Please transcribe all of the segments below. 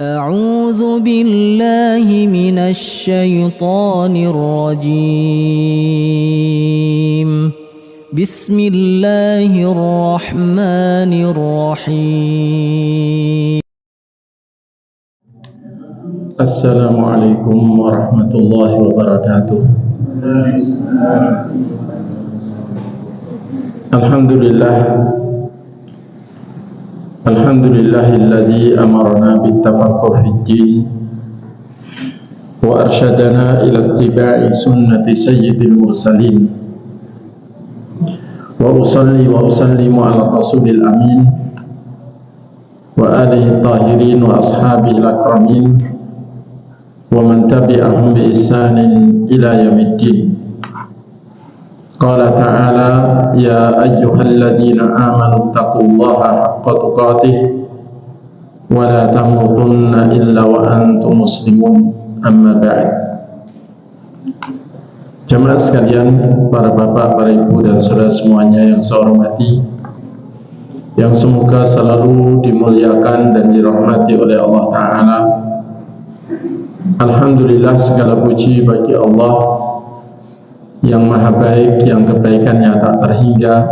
أعوذ بالله من الشيطان الرجيم. بسم الله الرحمن الرحيم. السلام عليكم ورحمة الله وبركاته. الحمد لله الذي أمرنا بالتفقه في الدين وأرشدنا إلى اتباع سنة سيد المرسلين، وأصلي وأسلم على الرسول الأمين وآله الطاهرين وأصحابه الأكرمين ومن تبعهم بإحسان إلى يوم الدين. قال تعالى: يا أيها الذين آمنوا اتقوا الله حق تقاته ولا تموتن إلا وأنتم مسلمون. Amma ba'd. Jamaah sekalian, para bapak, para ibu dan saudara semuanya yang saya hormati, yang semoga selalu dimuliakan dan dirahmati oleh Allah Ta'ala. Alhamdulillah, segala puji bagi Allah yang maha baik, yang kebaikannya tak terhingga.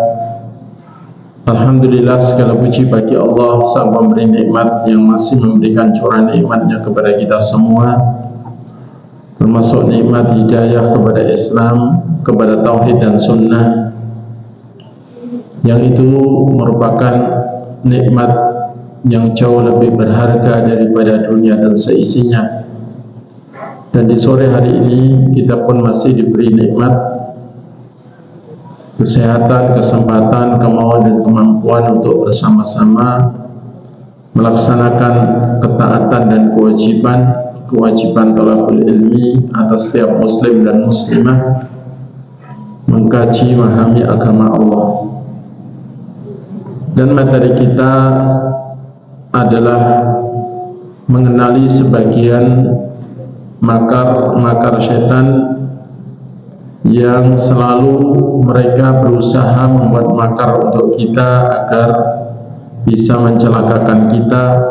Alhamdulillah, segala puji bagi Allah sang pemberi nikmat yang masih memberikan curahan nikmatnya kepada kita semua, termasuk nikmat hidayah kepada Islam, kepada tauhid dan sunnah, yang itu merupakan nikmat yang jauh lebih berharga daripada dunia dan seisinya. Dan di sore hari ini kita pun masih diberi nikmat kesehatan, kesempatan, kemauan dan kemampuan untuk bersama-sama melaksanakan ketaatan dan kewajiban thalabul ilmi atas setiap muslim dan muslimah, mengkaji, memahami agama Allah. Dan materi kita adalah mengenali sebagian makar setan yang selalu mereka berusaha membuat makar untuk kita agar bisa mencelakakan kita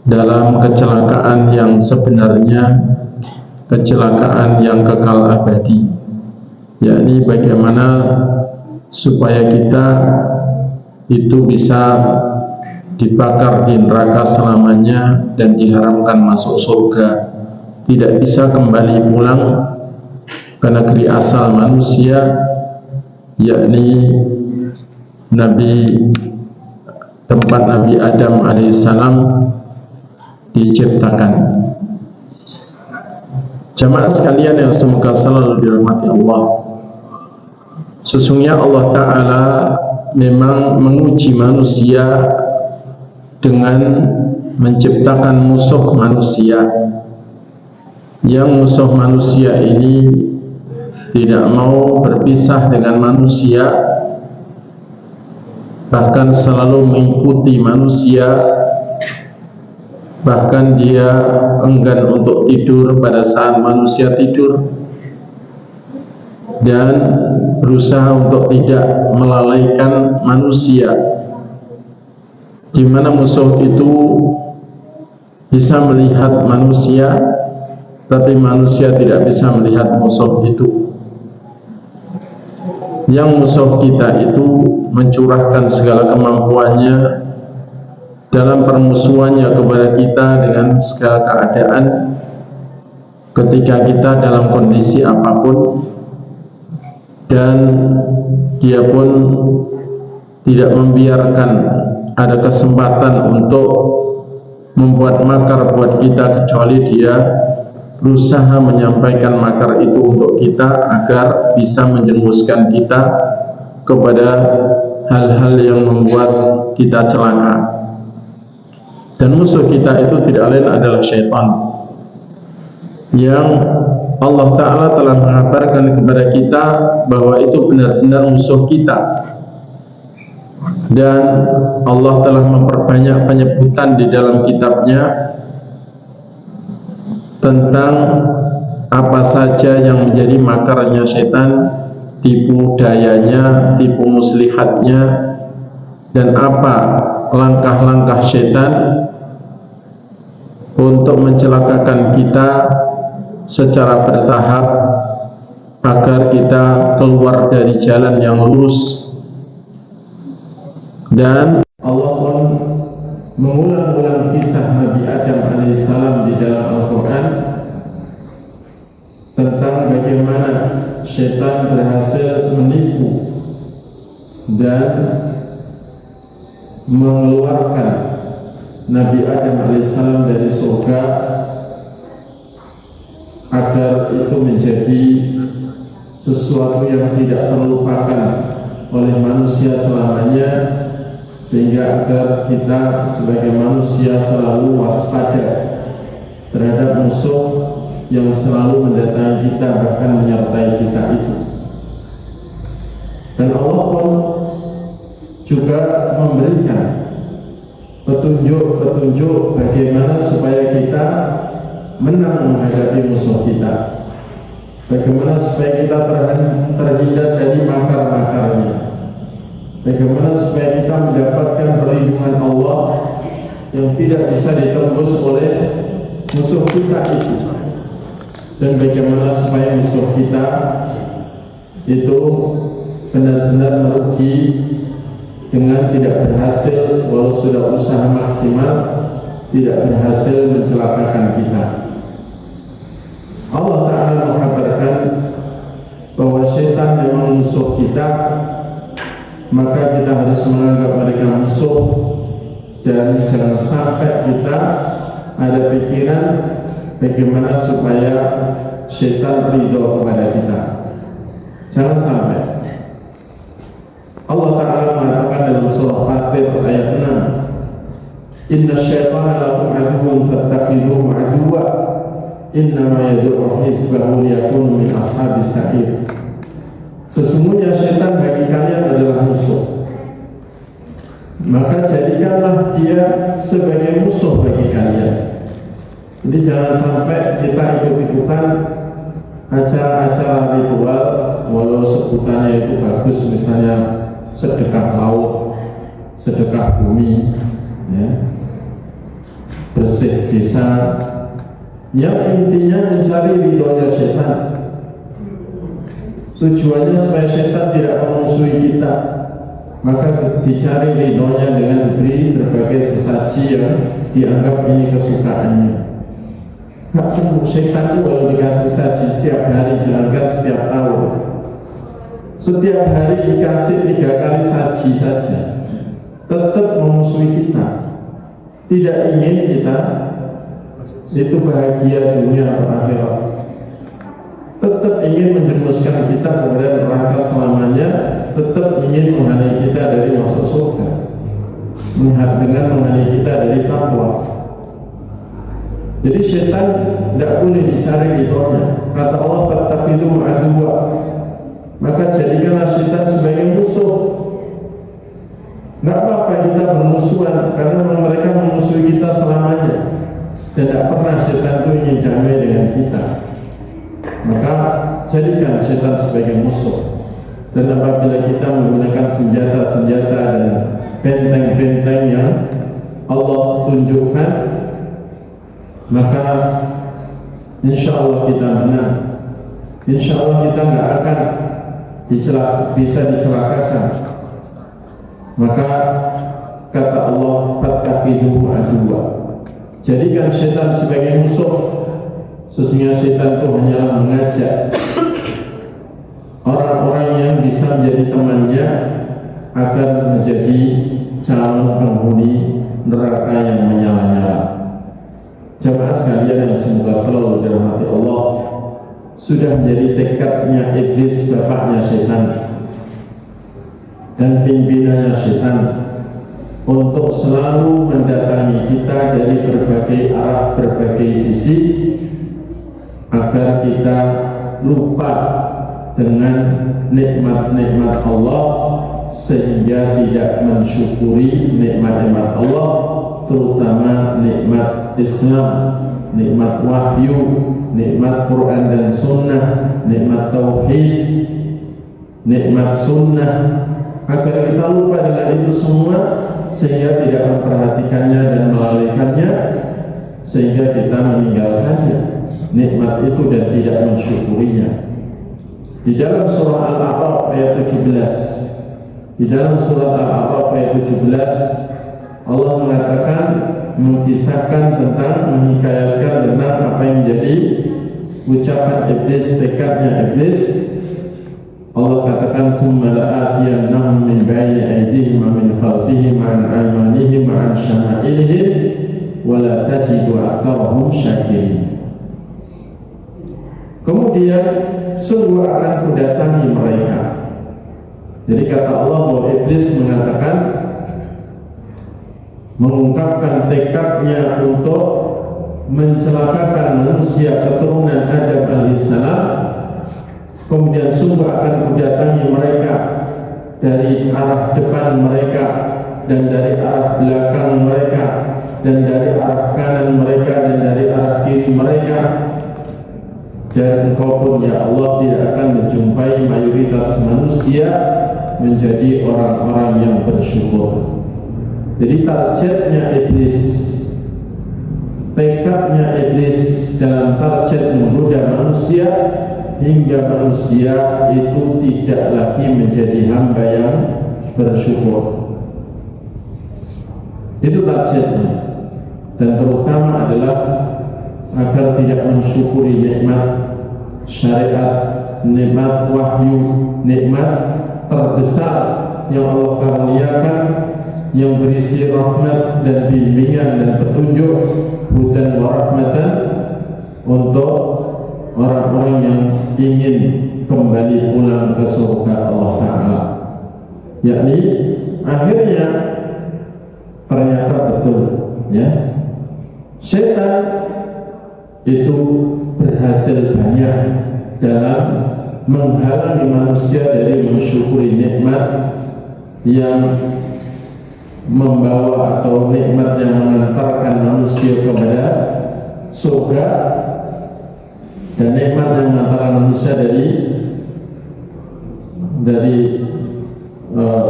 dalam kecelakaan yang sebenarnya kecelakaan yang kekal abadi, yakni bagaimana supaya kita itu bisa dibakar di neraka selamanya dan diharamkan masuk surga, tidak bisa kembali pulang ke negeri asal manusia, yakni tempat Nabi Adam alaihissalam diciptakan. Jamaah sekalian yang semoga selalu dirahmati Allah, sesungguhnya Allah Ta'ala memang menguji manusia dengan menciptakan musuh manusia, yang musuh manusia ini tidak mau berpisah dengan manusia, bahkan selalu mengikuti manusia, bahkan dia enggan untuk tidur pada saat manusia tidur, dan berusaha untuk tidak melalaikan manusia, di mana musuh itu bisa melihat manusia, tapi manusia tidak bisa melihat musuh itu. Yang musuh kita itu mencurahkan segala kemampuannya dalam permusuhannya kepada kita dengan segala keadaan, ketika kita dalam kondisi apapun, dan dia pun tidak membiarkan ada kesempatan untuk membuat makar buat kita, kecuali dia berusaha menyampaikan makar itu untuk kita agar bisa menjerumuskan kita kepada hal-hal yang membuat kita celaka. Dan musuh kita itu tidak lain adalah syaitan, yang Allah Ta'ala telah mengabarkan kepada kita bahwa itu benar-benar musuh kita. Dan Allah telah memperbanyak penyebutan di dalam kitabnya tentang apa saja yang menjadi makarnya setan, tipu dayanya, tipu muslihatnya, dan apa langkah-langkah setan untuk mencelakakan kita secara bertahap agar kita keluar dari jalan yang lurus. Dan Allah pun mengulang-ulang kisah Nabi Adam alaihissalam di dalam Al-Quran tentang bagaimana syaitan berhasil menipu dan mengeluarkan Nabi Adam alaihissalam dari surga agar itu menjadi sesuatu yang tidak terlupakan oleh manusia selamanya, sehingga agar kita sebagai manusia selalu waspada terhadap musuh yang selalu mendatangi kita, bahkan menyertai kita itu. Dan Allah pun juga memberikan petunjuk-petunjuk bagaimana supaya kita menang menghadapi musuh kita, bagaimana supaya kita terhindar dari makar-makarnya, bagaimana supaya kita mendapatkan perlindungan Allah yang tidak bisa ditembus oleh musuh kita itu, dan bagaimana supaya musuh kita itu benar-benar merugi dengan tidak berhasil, walau sudah usaha maksimal, tidak berhasil mencelakakan kita. Allah Ta'ala mengkabarkan bahwa syaitan memang musuh kita, maka kita harus menganggap mereka musuh, dan jangan sampai kita ada pikiran bagaimana supaya syaitan ridho kepada kita. Jangan sampai. Allah Ta'ala mengatakan dalam surah Fatir ayat 6, Inna syaitana lakum aduwwun fattakhiduhu aduwwa innama yad'u hizbahu liyakunu min ashabis sa'ir. Sesungguhnya syaitan bagi kalian adalah musuh, maka jadikanlah dia sebagai musuh bagi kalian. Jadi jangan sampai kita ikut-ikutan acara-acara ritual, walau sebutannya itu bagus, misalnya sedekah laut, sedekah bumi, ya, bersih desa, yang intinya mencari ridhonya syaitan. Tujuannya supaya syaitan tidak memusuhi kita, maka dicari ridhonya dengan diberi berbagai sesaji yang dianggap ini kesukaannya. Nggak perlu, syaitan itu kalau dikasih sesaji setiap hari, jangankan setiap tahun, setiap hari dikasih 3 kali saji saja, tetap memusuhi kita. Tidak ingin kita itu bahagia dunia atau akhirat, tetap ingin menjerumuskan kita kepada neraka selamanya, tetap ingin menghalangi kita dari masuk surga dengan menghalangi kita dari takwa. Jadi syaitan tidak boleh dicari ridhonya. Kata Allah, fattakhiduhu aduwwa, maka jadikanlah syaitan sebagai musuh. Tidak apa-apa kita bermusuhan, karena mereka memusuhi kita selamanya, dan tidak pernah syaitan itu ingin damai dengan kita. Maka jadikan syaitan sebagai musuh. Dan apabila kita menggunakan senjata-senjata dan benteng-benteng yang Allah tunjukkan, maka insya Allah kita menang. Insya Allah kita nggak akan bisa dicelakakan. Maka kata Allah, fattakhiduhu aduwwa, jadikan syaitan sebagai musuh. Sesungguhnya syaitan itu hanyalah mengajak orang-orang yang bisa menjadi temannya agar menjadi calon penghuni neraka yang menyala-nyala. Jamaah sekalian yang semoga selalu dirahmati Allah, sudah menjadi tekadnya iblis, bapaknya syaitan dan pimpinannya syaitan, untuk selalu mendatangi kita dari berbagai arah, berbagai sisi, agar kita lupa dengan nikmat-nikmat Allah, sehingga tidak mensyukuri nikmat-nikmat Allah, terutama nikmat Islam, nikmat wahyu, nikmat Quran dan Sunnah, nikmat Tauhid, nikmat Sunnah, agar kita lupa dengan itu semua, sehingga tidak memperhatikannya dan melalaikannya, sehingga kita meninggalkannya nikmat itu dan tidak mensyukurinya. Di dalam surah Al-A'raf ayat 17, di dalam surah Al-A'raf ayat 17, Allah mengatakan, mengisahkan tentang, menghikayatkan tentang apa yang menjadi ucapan iblis, tekadnya iblis. Allah katakan, "Tsumma la'atiyannahum min bayni aydihim wa min khalfihim wa an aymanihim wa an shama'ilihim wa la tajidu aktsarahum syakirin." Kemudian sungguh akan kudatangi mereka. Jadi kata Allah bahwa iblis mengatakan, mengungkapkan tekadnya untuk mencelakakan manusia keturunan Adam alaihissalam. Kemudian sungguh akan kudatangi mereka dari arah depan mereka dan dari arah belakang mereka dan dari arah kanan mereka dan dari arah kiri mereka. Dan engkau pun ya Allah tidak akan menjumpai mayoritas manusia menjadi orang-orang yang bersyukur. Jadi targetnya iblis, tekadnya iblis dalam target menggoda manusia hingga manusia itu tidak lagi menjadi hamba yang bersyukur. Itu targetnya, dan terutama adalah agar tidak mensyukuri nikmat syariat, nikmat wahyu, nikmat terbesar yang Allah karuniakan, yang berisi rahmat dan bimbingan dan petunjuk, hudan wa rahmatan, untuk orang-orang yang ingin kembali pulang ke surga Allah Ta'ala. Yakni akhirnya ternyata betul, ya, setan itu berhasil banyak dalam menghalangi manusia dari mensyukuri nikmat yang membawa atau nikmat yang mengantarkan manusia kepada surga, dan nikmat yang mengantarkan manusia dari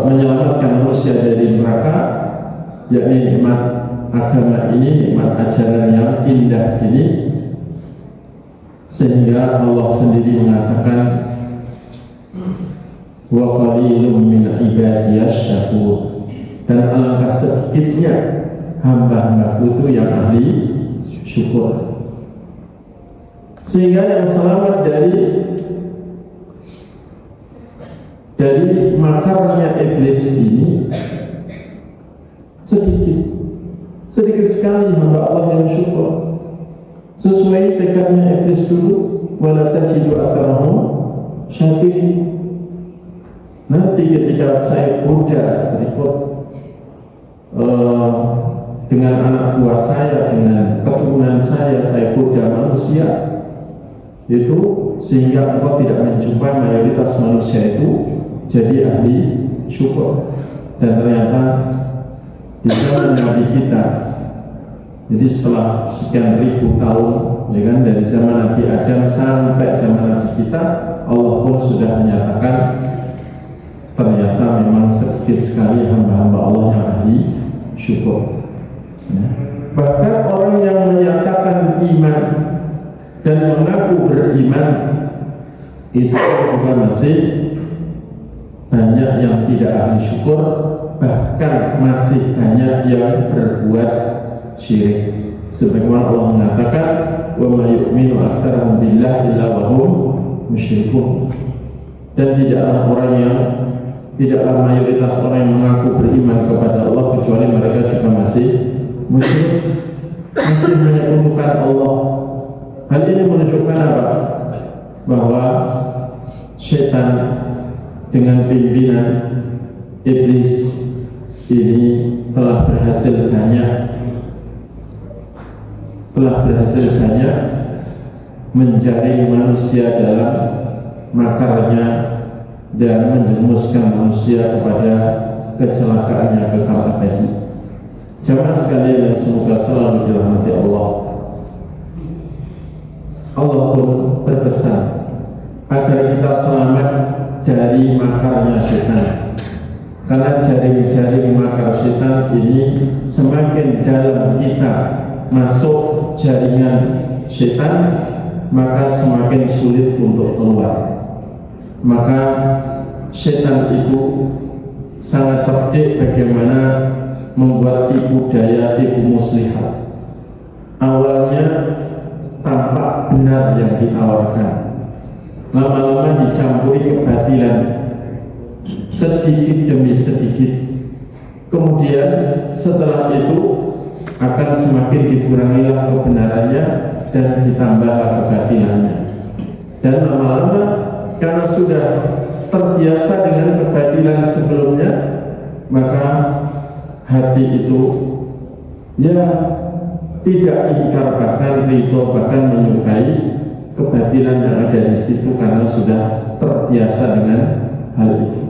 menyelamatkan manusia dari neraka, yakni nikmat agama ini, nikmat ajaran yang indah ini. Sehingga Allah sendiri mengatakan, wa qalilum min ibadiyasy syakur, dan alangkah sedikitnya hamba-hambaku itu yang ahli syukur. Sehingga yang selamat dari makarnya iblis ini sedikit sekali hamba Allah yang syukur sesuai tekadnya iblis dulu. Wala tajidu aktsarahum syakirin. Nanti ketika saya goda berikut dengan anak buah saya, dengan keturunan saya goda manusia itu, sehingga engkau tidak menjumpai mayoritas manusia itu jadi ahli syukur. Dan ternyata di zaman Nabi kita, jadi setelah sekian ribu tahun, ya kan, dari zaman Nabi Adam sampai zaman Nabi kita, Allah pun sudah menyatakan ternyata memang sedikit sekali hamba-hamba Allah yang ahli syukur. Ya. Bahkan orang yang menyatakan iman dan mengaku beriman itu juga masih banyak yang tidak ahli syukur, bahkan masih banyak yang berbuat syirik. Sebagaimana Allah mengatakan, wa ma yu'minu aktsaruhum billahi illa wa hum musyrikun. Dan tidaklah mayoritas orang yang mengaku beriman kepada Allah kecuali mereka juga masih musyrik, masih menyekutukan Allah. Hal ini menunjukkan apa? Bahwa setan dengan pimpinan iblis ini telah berhasil banyak menjaring manusia dalam makarnya dan menjerumuskan manusia kepada kecelakaan yang kekal abadi. Jamaah sekalian yang semoga selalu dirahmati Allah, Allah pun berpesan agar kita selamat dari makarnya setan. Karena jaring-jaring makar setan ini semakin dalam kita masuk jaringan setan, maka semakin sulit untuk keluar. Maka setan itu sangat cerdik bagaimana membuat tipu daya, tipu muslihat. Awalnya tampak benar yang ditawarkan, lama-lama dicampuri kebatilan sedikit demi sedikit. Kemudian setelah itu akan semakin dikurangilah kebenarannya dan ditambahlah kebatilannya. Dan lama-lama karena sudah terbiasa dengan kebatilan sebelumnya, maka hati itu ya tidak ingkar, bahkan ridho, bahkan menyukai kebatilan yang ada di situ karena sudah terbiasa dengan hal itu.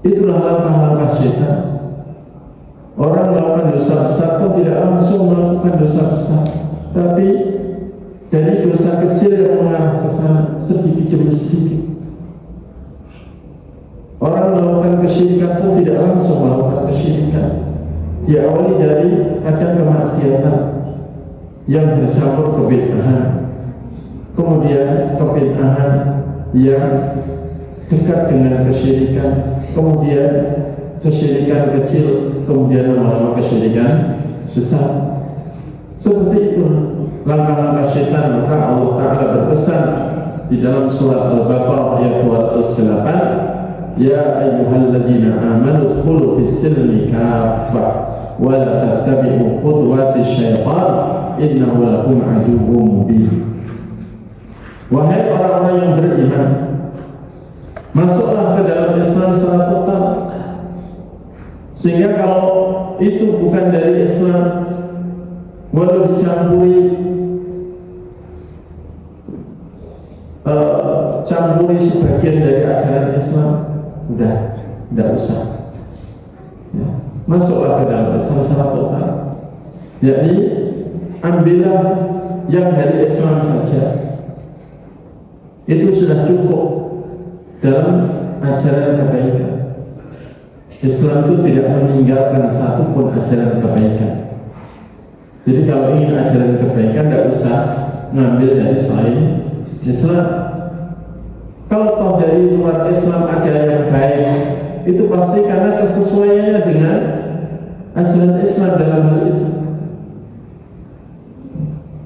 Itulah langkah-langkah syaitan. Orang melakukan dosa besar pun tidak langsung melakukan dosa besar, tapi dari dosa kecil yang mengarah ke sana sedikit demi sedikit. Orang melakukan kesyirikan pun tidak langsung melakukan kesyirikan. Diawali dari ada kemaksiatan yang bercampur kebid'ahan, kemudian kebid'ahan yang dekat dengan kesyirikan, kemudian kesyirikan kecil, kemudian lama-lama kesyirikan besar. Seperti itu langkah-langkah syaitan. Maka Allah Ta'ala berpesan di dalam surat Al-Baqarah ayat 208, ya ayyuhalladzina amanu udkhulu fis-silmi kaffah wa la tattabi'u khutuwatis syaitan innahu lakum aduwwum mubin. Wahai orang-orang yang beriman, masuklah ke dalam Islam secara total. Sehingga kalau itu bukan dari Islam, walau campuri sebagian dari ajaran Islam, udah tidak usah ya. Masuklah ke dalam Islam secara total. Jadi ambillah yang dari Islam saja, itu sudah cukup dalam ajaran kebaikan. Islam itu tidak meninggalkan satupun ajaran kebaikan. Jadi kalau ingin ajaran kebaikan, tidak usah ngambil dari selain Islam. Kalau toh dari luar Islam ada yang baik, itu pasti karena kesesuaiannya dengan ajaran Islam dalam hal itu.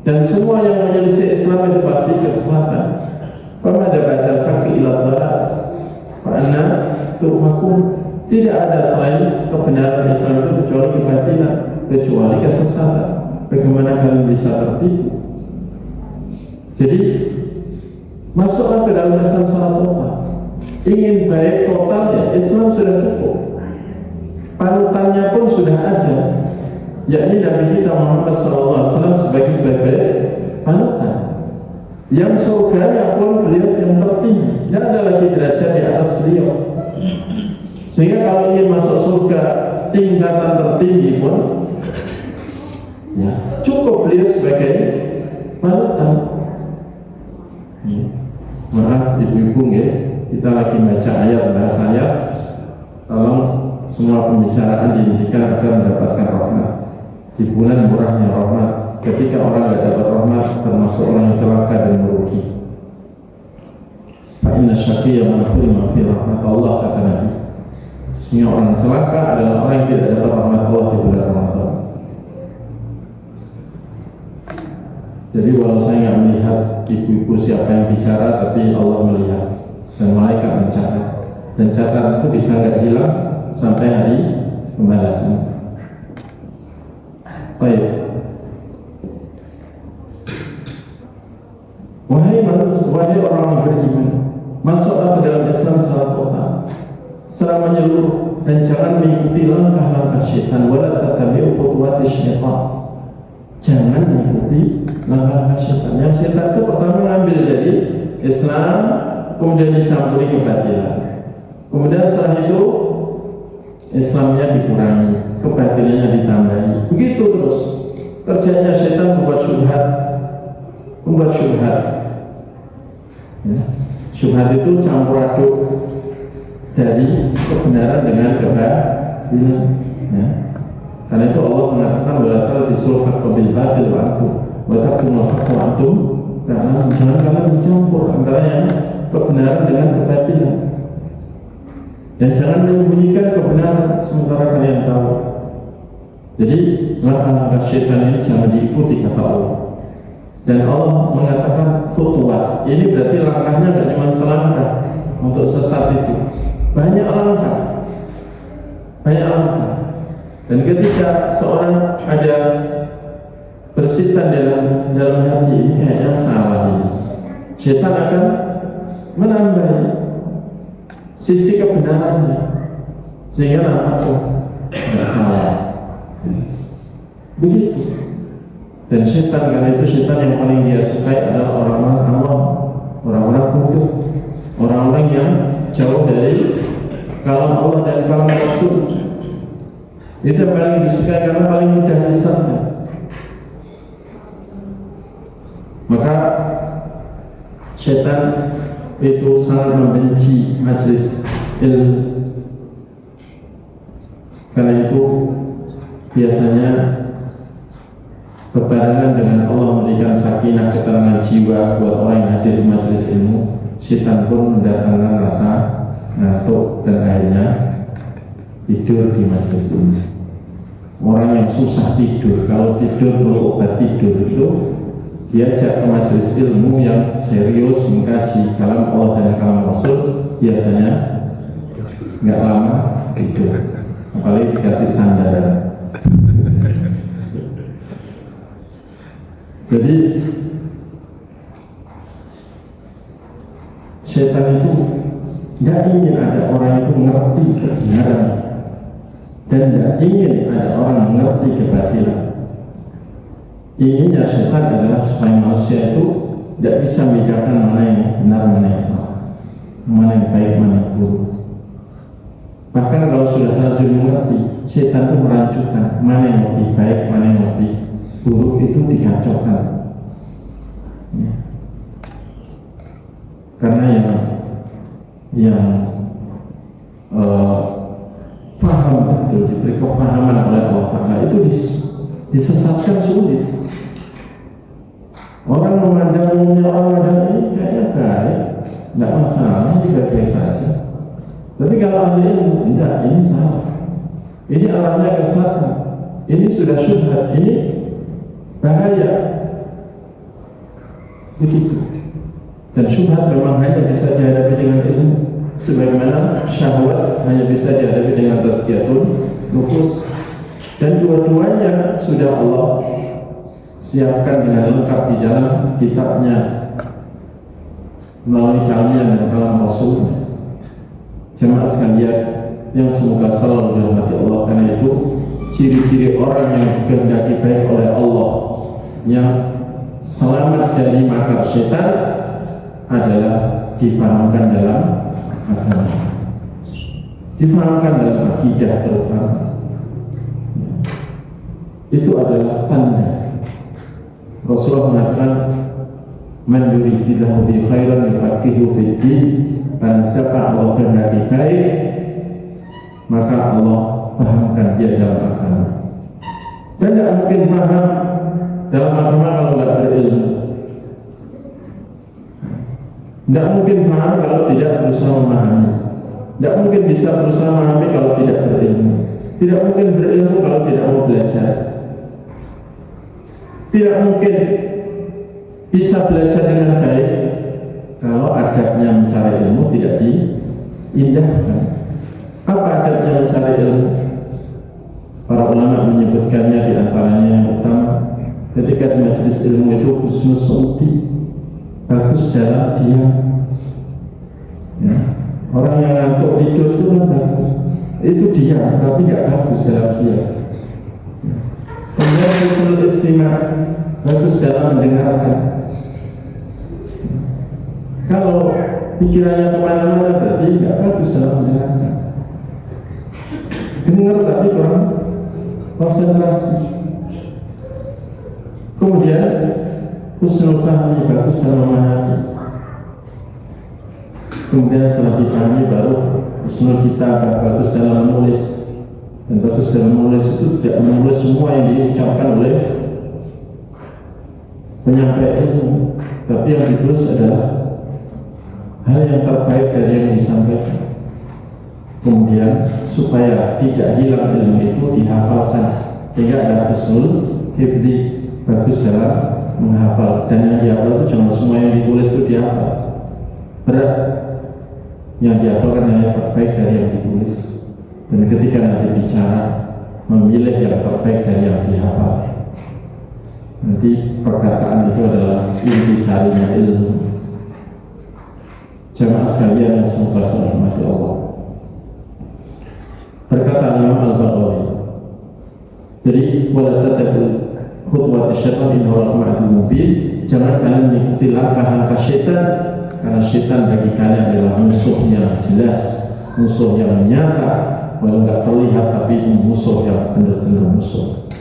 Dan semua yang menyelisih Islam itu pasti kesesatan. Fama badal haqqi ila dhalal fa anna tuhaqun. Tidak ada selain kebenaran Islam itu kecuali kebatilan, kecuali kesesatan. Bagaimana kalian bisa tertipu? Jadi masuklah ke dalam Islam secara total. Ingin baik total, ya Islam sudah cukup. Panutannya pun sudah ada, yakni Nabi kita Muhammad SAW sebagai sebaik-baik panutan. Yang surganya pun beliau yang tertinggi, tidak ada lagi derajat di atas beliau. Sehingga kalau ingin masuk surga tingkatan tertinggi pun ya cukup beliau sebagai panutan. Maaf ibu-ibu ya, kita lagi baca ayat, bahasa ayat. Tolong semua pembicaraan dihentikan agar mendapatkan rahmat di bulan murahnya rahmat. Ketika orang tidak dapat rahmat, termasuk orang yang celaka dan merugi. Fa inna syaqiyya man hurima fi rahmat Allah, kata Nabi. Sesungguhnya orang celaka adalah orang yang tidak dapat rahmat Allah di bulan Ramadan. Jadi walau saya nggak melihat ibu-ibu siapa yang bicara, tapi Allah melihat dan malaikat mencatat. Dan catatan itu bisa nggak hilang sampai hari pembalasan. Baik. Wahai orang yang beriman, masuklah ke dalam Islam secara total, secara menyeluruh, dan jangan mengikuti langkah-langkah syaitan. Wala tattabi'u khutuwatis syaitan. Jangan mengikuti langkah-langkah syaitan. Yang syaitan itu pertama ngambil dari Islam, kemudian dicampuri kebatilan. Kemudian setelah itu Islamnya dikurangi, kebatilannya ditambahi. Begitu terus kerjanya syaitan, membuat syubhat. Ya. Syubhat itu campur aduk dari kebenaran dengan kebatilan. Ya. Karena itu Allah mengatakan wala talbisul haqqa bil batil wa taktumul haqqa wa antum ta'lamun. Jangan kalian mencampur antara yang kebenaran dengan kebatilan, dan jangan menyembunyikan kebenaran sementara kalian tahu. Jadi langkah-langkah syaitan ini jangan diikuti, kata Allah. Dan Allah mengatakan khutuwat, ini berarti langkahnya tidak cuma selangkah untuk sesat itu, banyak langkah. Dan ketika seorang ada bersitan dalam hati, ini kayaknya salah ini, syaitan akan menambah sisi kebenarannya sehingga nampak tidak salah. Begitu. Dan syaitan, karena itu syaitan yang paling dia sukai adalah orang-orang awam, orang-orang bodoh, orang-orang yang jauh dari kalam Allah dan kalam Rasul. Itu yang paling disukai karena paling mudah disesatkan. Maka syaitan itu sangat membenci majelis ilmu. Karena itu biasanya berbarengan dengan Allah memberikan sakinah, ketenangan jiwa buat orang yang hadir di majelis ilmu, syaitan pun mendatangkan rasa ngantuk dan akhirnya tidur di majelis ilmu. Orang yang susah tidur, kalau tidur perlu obat tidur, itu diajak ke majelis ilmu yang serius mengkaji kalam Allah dan kalam Rasul, biasanya nggak lama tidur, apalagi dikasih sandaran. Jadi syaitan itu tidak ingin ada orang itu mengerti kebenaran, dan tidak ingin ada orang mengerti kebatilan. Inginnya syaitan adalah supaya manusia itu tidak bisa membedakan mana yang benar, mana yang salah, mana yang baik, mana yang buruk. Bahkan kalau sudah terjun mengerti, syaitan itu merancungkan mana yang lebih baik, mana yang lebih buruk, itu dikacaukan. Ya. Karena yang paham betul, diberi kefahaman oleh Allah Ta'ala, itu disesatkan sulit. Orang memandang orang ini kayaknya baik, tidak masalah, juga biasa saja. Tapi kalau ahli ilmu, tidak, ini salah, ini arahnya ke selatan, ini sudah syubhat, ini bahaya. Begitu. Dan syubhat memang hanya bisa dihadapi dengan ilmu, sebagaimana syahwat hanya bisa dihadapi dengan tazkiyatun nufus. Dan dua-duanya sudah Allah siapkan dengan lengkap di dalam kitabnya melalui kalamnya dan kalam Rasulnya. Jemaah sekalian yang semoga selalu dirahmati Allah, karena itu ciri-ciri orang yang dikehendaki baik oleh Allah, yang selamat dari makar syaitan, adalah difahamkan dalam agama, difahamkan dalam akidah terutama. Itu adalah tanda. Rasulullah mengatakan, man yuridillahu bi khairan yufaqihu fid din. Karena siapa Allah kehendaki baik, maka Allah fahamkan dia dalam agama. Dan tidak mungkin paham dalam agama kalau tidak berilmu. Tidak mungkin paham kalau tidak berusaha memahami. Tidak mungkin bisa berusaha memahami kalau tidak berilmu. Tidak mungkin berilmu kalau tidak mau belajar. Tidak mungkin bisa belajar dengan baik kalau adabnya mencari ilmu tidak diindahkan. Apa adabnya mencari ilmu? Para ulama menyebutkannya, di antaranya yang utama, ketika di majelis ilmu itu husnul sauti, bagus dalam diam. Ya. Orang yang ngantuk tidur itu kan bagus, itu diam, tapi tidak bagus dalam diam. Kemudian husnul istima', bagus dalam mendengarkan. Kalau pikirannya kemana-mana, berarti tidak bagus dalam mendengarkan. Dengar tapi kurang konsentrasi. Kemudian husnul fahmi, bagus dalam memahami. Kemudian setelah dipahami baru husnul kitabah, bagus dalam menulis. Dan bagus dalam menulis itu tidak menulis semua yang diucapkan oleh penyampaian ilmu, tapi yang ditulis adalah hal yang terbaik dari yang disampaikan. Kemudian supaya tidak hilang ilmu itu dihafalkan, sehingga ada husnul hifdzi, bagus dalam menghafal. Dan yang dihafal itu jangan semua yang ditulis itu dihafal, berat. Yang dihafalkan hanya terbaik dari yang ditulis. Dan ketika nanti bicara, memilih yang terbaik dari yang dihafal. Nanti perkataan itu adalah intisarinya ilmu. Jamaah sekalian yang semoga dirahmati Allah. Berkata Imam Al-Baghawi, jadi wala tatabul khutwat syaitan innahu ma'adul mubin, jangan kalian mengikuti langkah-langkah syaitan, karena syaitan bagi kalian adalah musuh yang jelas, musuh yang nyata, walau tidak terlihat tapi musuh yang benar-benar musuh.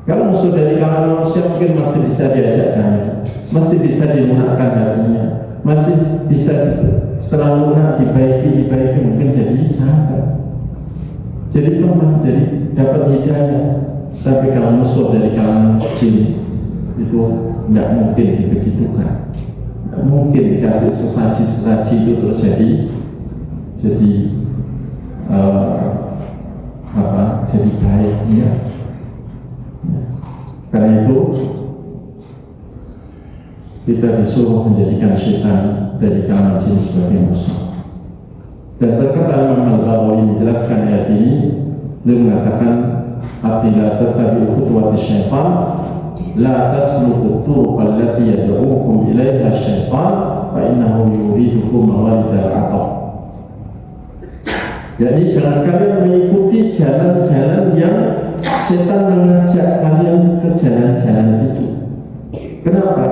Kalau musuh dari kalangan manusia mungkin masih bisa diajakkan, masih bisa dilunakkan hatinya, masih bisa setelah lunak dibaiki mungkin jadi sahabat, jadi teman, jadi dapat hidayah. Tapi kalau musuh dari kalangan jin itu tidak mungkin dibegitukan, tidak mungkin dikasih sesaji itu terus jadi jadi baik ya. Karena itu kita disuruh menjadikan syaitan dari kalangan jin sebagai musuh. Dan berkata Imam Al-Baghawi menjelaskan ayat ini, beliau mengatakan atila tattabi'u khutuwati syaitan la tasluku turuqa allati yad'ukum ilaiha syaitan fa innahu yuridukum mawalidal 'atab. Jadi jangan kalian mengikuti jalan-jalan yang setan mengajak kalian ke jalan-jalan itu. Kenapa?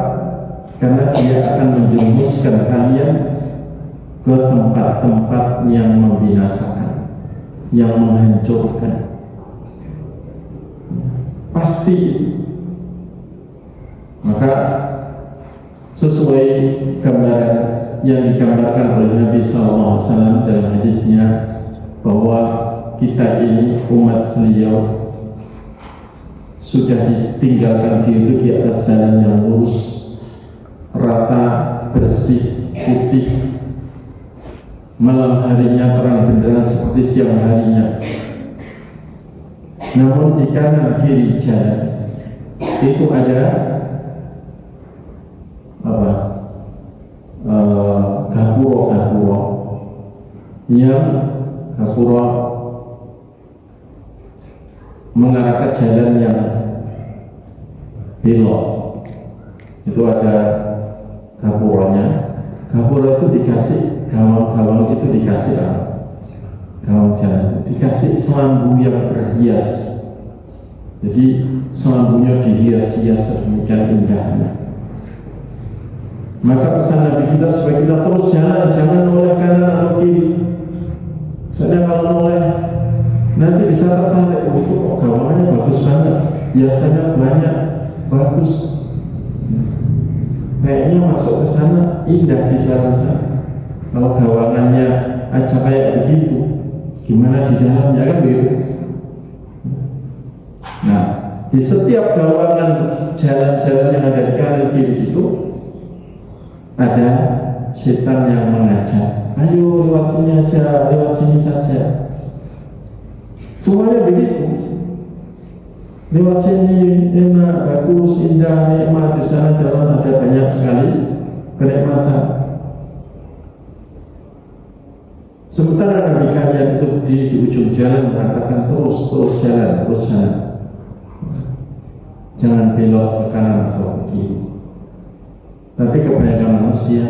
Karena dia akan menjerumuskan kalian ke tempat-tempat yang membinasakan, yang menghancurkan. Pasti. Maka sesuai gambaran yang digambarkan oleh Nabi SAW dalam hadisnya, bahwa kita ini umat beliau sudah ditinggalkan itu di atas jalan yang lurus, rata, bersih, putih, malam harinya terang benderang seperti siang harinya. Namun di kanan kiri jalan itu ada gapura yang mengarah ke jalan yang belok. Itu ada gapuranya. Gapura itu dikasih gawang-gawang, itu dikasih gawang jalan, dikasih selambung yang berhias. Jadi selambungnya dihias-hias sedemikian indahnya. Maka pesan Nabi kita supaya kita terus jalan, jangan noleh kanan atau kiri. Soalnya kalau noleh nanti bisa tertarik, oh itu kok gawangannya bagus banget, biasanya banyak, bagus, kayaknya masuk ke sana indah di dalam sana. Kalau gawangannya aja kayak begitu, gimana di dalamnya, kan begitu. Nah, di setiap gawangan jalan-jalan yang ada di kanan kiri itu ada setan yang mengajak, ayo lewat sini aja, lewat sini saja. Semuanya begitu. Lewat sini enak, bagus, indah, nikmat. Di sana dalam ada banyak sekali kenikmatan. Sementara Nabi kalian itu di ujung jalan mengatakan terus jalan, terus jalan. Jangan belok ke kanan atau ke kiri. Tapi kebanyakan manusia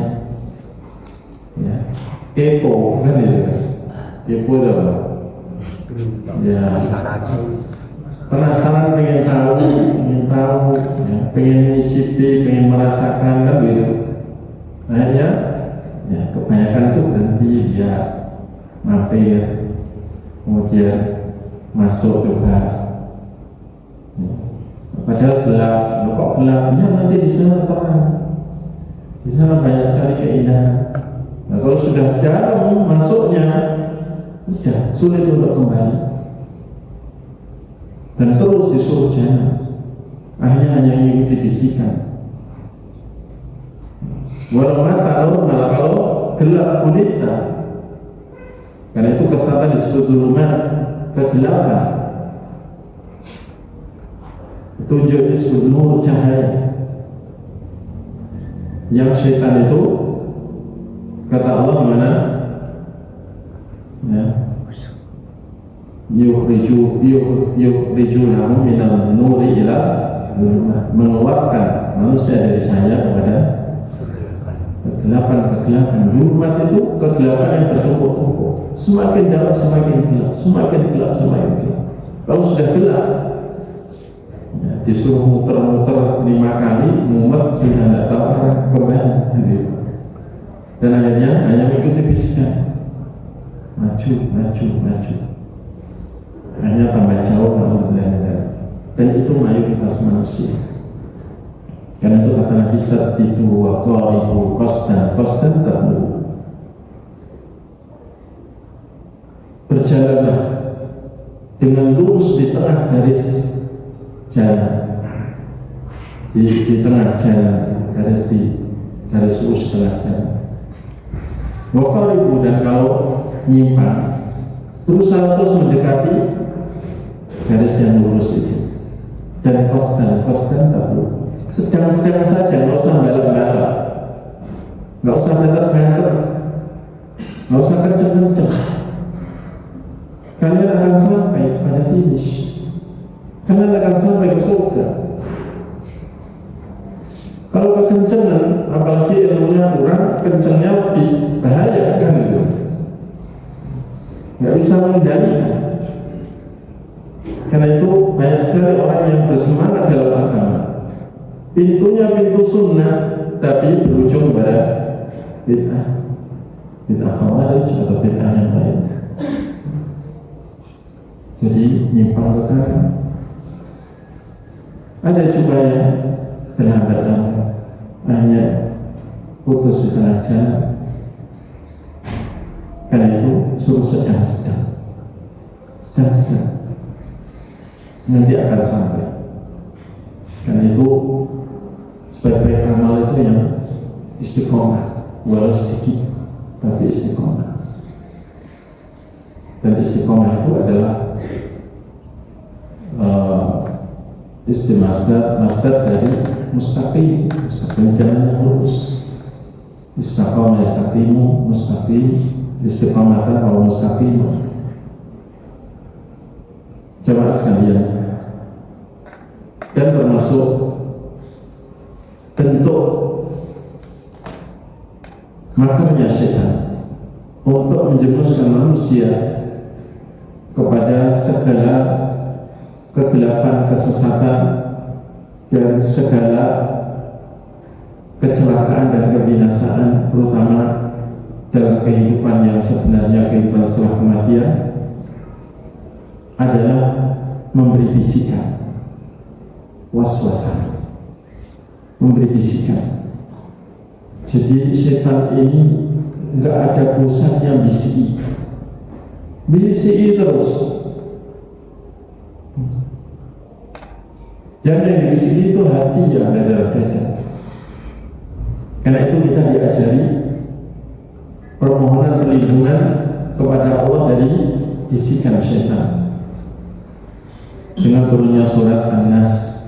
ya kepo, kan itu kan? Kepo itu apa? Ya, penasaran, pengen tahu, ya, pengen mencicipi, pengen merasakan, kan gitu. Akhirnya ya kebanyakan itu berhenti, ya mampir, kemudian masuk coba. Padahal gelap, kok gelapnya nanti di sana terang. Di sana banyak sekali keindahan. Nah, kalau sudah dalam masuknya, sudah sulit untuk kembali. dan terus disuruh jalan. Akhirnya hanya mengikuti bisikan. Walau mata normal, kalau gelap kulitnya, karena itu kesatan disebut duluman, kegelapan. Tunjuk disebut nur, cahaya. Yang syaitan itu kata Allah mana? Ya. Yukhrijunahum minal nuri ila dhulumat, mengeluarkan manusia dari cahaya kepada kegelapan. Dhulumat itu kegelapan yang bertumpuk-tumpuk. Semakin dalam semakin gelap, semakin gelap semakin gelap. Kalau sudah gelap, ya, disuruh muter-muter 5 kali, mumet sudah tidak tahu arah kembali. Dan akhirnya hanya mengikuti bisikan. Maju. Hanya tambah jauh dan itu mayoritas manusia. Karena itu kata Nabi itu waktu itu kostan terlalu. Berjalanlah dengan lurus di tengah garis jalan, di tengah jalan, garis lurus di tengah jalan. Waktu itu, dan kalau nyimpang, berusaha terus mendekati garis yang lurus itu. Dan kostan terlalu. Sedang-sedang saja, nggak usah balap-balap, nggak usah banter-banter, nggak usah kenceng-kenceng. Kalian akan sampai pada finish. Kalian akan sampai ke surga. Kalau kekencengan, apalagi ilmunya kurang, kencengnya lebih bahaya kan itu. Nggak bisa mengendalikan. Karena itu banyak sekali orang yang bersemangat dalam agama. Pintunya pintu sunnah, tapi berujung pada bid'ah khawarij atau bid'ah yang lain. Jadi nyimpang ke kanan. Ada juga yang terlambat-lambat, hanya putus di tengah jalan. Karena itu suruh sedang-sedang, nanti akan sampai. Karena itu sebaik-baik amal itu yang istiqomah, walau sedikit tapi istiqomah. Dan istiqomah itu adalah master dari mustaqim jalan yang lurus. Istiqomah yastaqimu, mustaqim istiqomatan atau mustaqim. Jemaah sekalian, dan termasuk bentuk makarnya syaitan untuk menjerumuskan manusia kepada segala kegelapan, kesesatan, dan segala kecelakaan dan kebinasaan, terutama dalam kehidupan yang sebenarnya kehidupan setelah kematian, adalah memberi bisikan, was-wasan, memberi bisikan. Jadi syaitan ini enggak ada bosannya bisiki terus. Dan yang dibisiki itu hati yang beda-beda. Karena itu kita diajari permohonan perlindungan kepada Allah dari bisikan syaitan dengan turunnya surat An-Nas.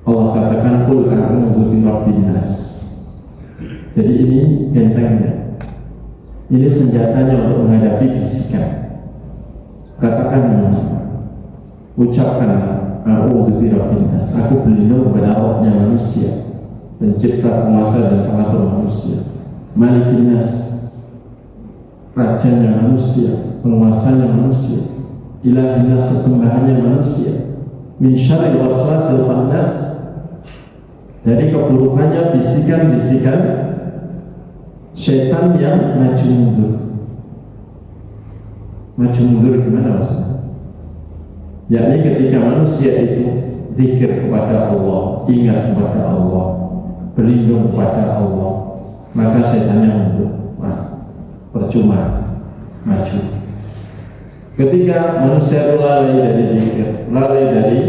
Allah katakan qul a'udzu birabbin nas. Jadi ini bentengnya, ini senjatanya untuk menghadapi bisikan. Katakan, ucapkanlah a'udzu birabbin nas, aku berlindung kepada Rabbnya manusia, pencipta, penguasa dan pengatur manusia. Malikin nas, rajanya manusia, penguasanya manusia. Ilahin nas, sesembahannya manusia. Min syarril waswasil khannas, dari keburukannya bisikan-bisikan syaitan yang maju mundur. Maju mundur gimana maksudnya? Yakni ketika manusia itu zikir kepada Allah, ingat kepada Allah, berlindung kepada Allah, maka syaitannya mundur. Wah, percuma maju. Ketika manusia itu lalai dari zikir, lalai dari